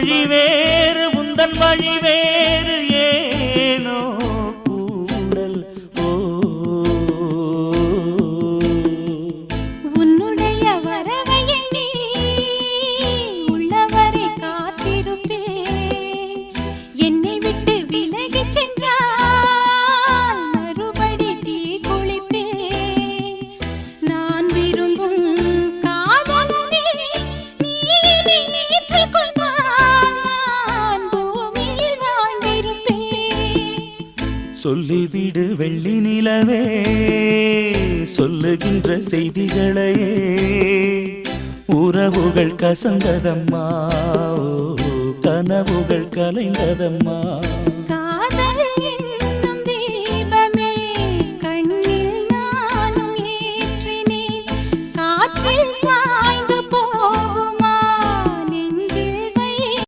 வழி வேறு உந்தன் வழி வேறு ஏனோ கூடல் ஓ உன்னுடைய வரவை எண்ணி உள்ளவரை காத்திருப்பேன் என்னை விட்டு விலகிச் சென்றால் மறுபடி தீ குளிப்பேன் நான் விரும்பும் காதலனே நீ என்னை ஏற்றுக்கொண்டால் நான் பூமியில் வாழ்ந்திருப்பேன் சொல்லிவிடு வெள்ளி நிலவே சொல்லுகின்ற செய்திகளையே உறவுகள் கசந்ததம்மா கனவுகள் கலைந்ததம்மா காதல்